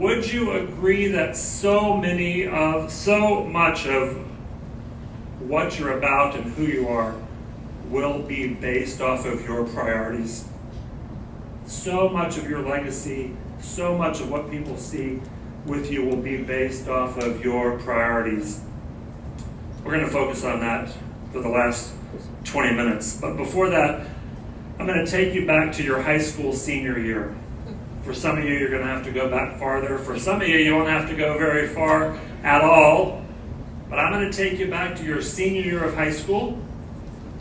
Would you agree that so much of what you're about and who you are will be based off of your priorities? So much of your legacy, so much of what people see with you will be based off of your priorities. We're going to focus on that for the last 20 minutes. But before that, I'm going to take you back to your high school senior year. For some of you, you're going to have to go back farther. For some of you, you won't have to go very far at all. But I'm going to take you back to your senior year of high school,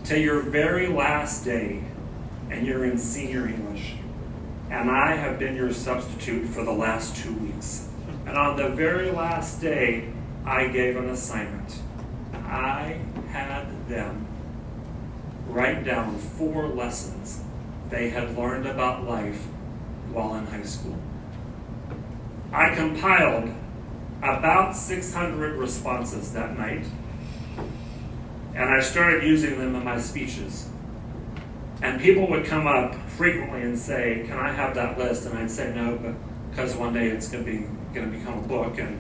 to your very last day, and you're in senior English. And I have been your substitute for the last 2 weeks. And on the very last day, I gave an assignment. I had them write down 4 lessons they had learned about life while in high school. I compiled about 600 responses that night, and I started using them in my speeches. And people would come up frequently and say, "Can I have that list?" And I'd say no, because one day it's going to become a book. And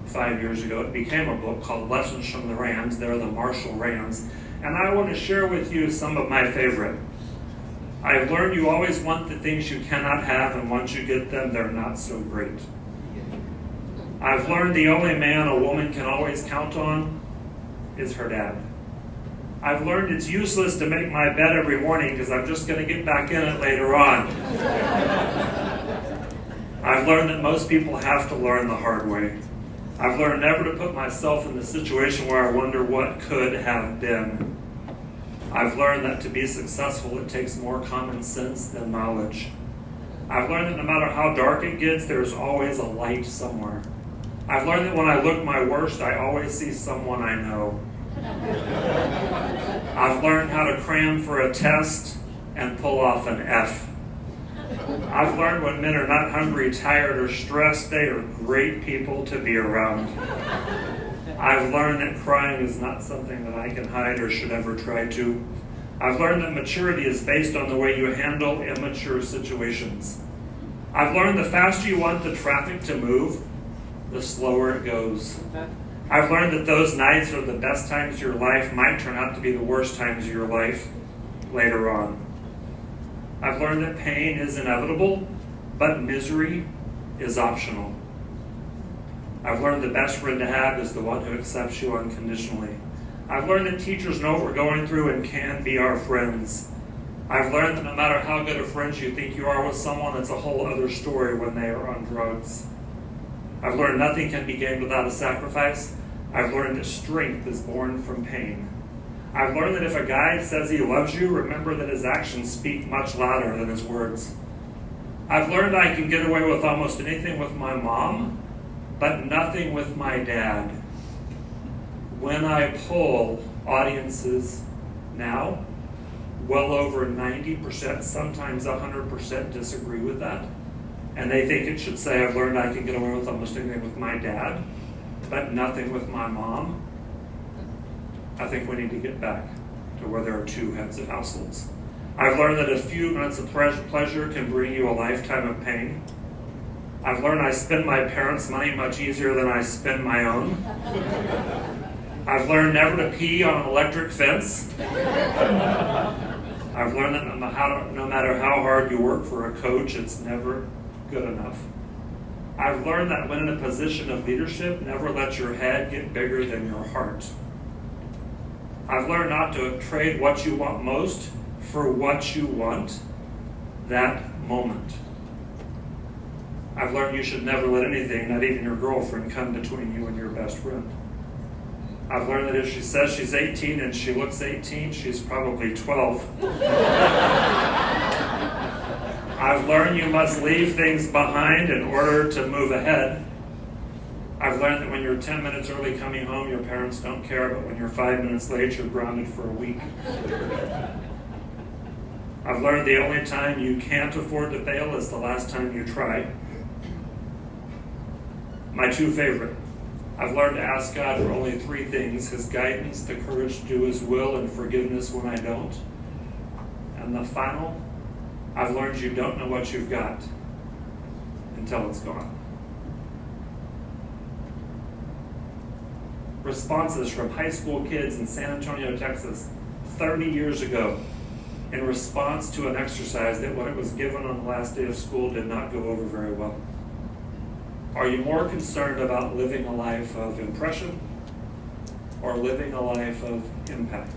5 years ago it became a book called Lessons from the Rams. They're the Marshall Rams. And I want to share with you some of my favorite. I've learned you always want the things you cannot have, and once you get them, they're not so great. I've learned the only man a woman can always count on is her dad. I've learned it's useless to make my bed every morning because I'm just going to get back in it later on. I've learned that most people have to learn the hard way. I've learned never to put myself in the situation where I wonder what could have been. I've learned that to be successful, it takes more common sense than knowledge. I've learned that no matter how dark it gets, there's always a light somewhere. I've learned that when I look my worst, I always see someone I know. I've learned how to cram for a test and pull off an F. I've learned when men are not hungry, tired, or stressed, they are great people to be around. I've learned that crying is not something that I can hide or should ever try to. I've learned that maturity is based on the way you handle immature situations. I've learned the faster you want the traffic to move, the slower it goes. I've learned that those nights are the best times of your life might turn out to be the worst times of your life later on. I've learned that pain is inevitable, but misery is optional. I've learned the best friend to have is the one who accepts you unconditionally. I've learned that teachers know what we're going through and can be our friends. I've learned that no matter how good of friends you think you are with someone, it's a whole other story when they are on drugs. I've learned nothing can be gained without a sacrifice. I've learned that strength is born from pain. I've learned that if a guy says he loves you, remember that his actions speak much louder than his words. I've learned I can get away with almost anything with my mom, but nothing with my dad. When I poll audiences now, well over 90%, sometimes 100% disagree with that. And they think it should say, I've learned I can get away with almost anything with my dad, but nothing with my mom. I think we need to get back to where there are 2 heads of households. I've learned that a few minutes of pleasure can bring you a lifetime of pain. I've learned I spend my parents' money much easier than I spend my own. I've learned never to pee on an electric fence. I've learned that no matter how hard you work for a coach, it's never good enough. I've learned that when in a position of leadership, never let your head get bigger than your heart. I've learned not to trade what you want most for what you want that moment. I've learned you should never let anything, not even your girlfriend, come between you and your best friend. I've learned that if she says she's 18 and she looks 18, she's probably 12. I've learned you must leave things behind in order to move ahead. I've learned that when you're 10 minutes early coming home, your parents don't care, but when you're 5 minutes late, you're grounded for a week. I've learned the only time you can't afford to fail is the last time you try. My 2 favorite. I've learned to ask God for only 3 things: His guidance, the courage to do His will, and forgiveness when I don't. And the final, I've learned you don't know what you've got until it's gone. responses from high school kids in San Antonio, Texas, 30 years ago, in response to an exercise that, when it was given on the last day of school, did not go over very well. Are you more concerned about living a life of impression or living a life of impact?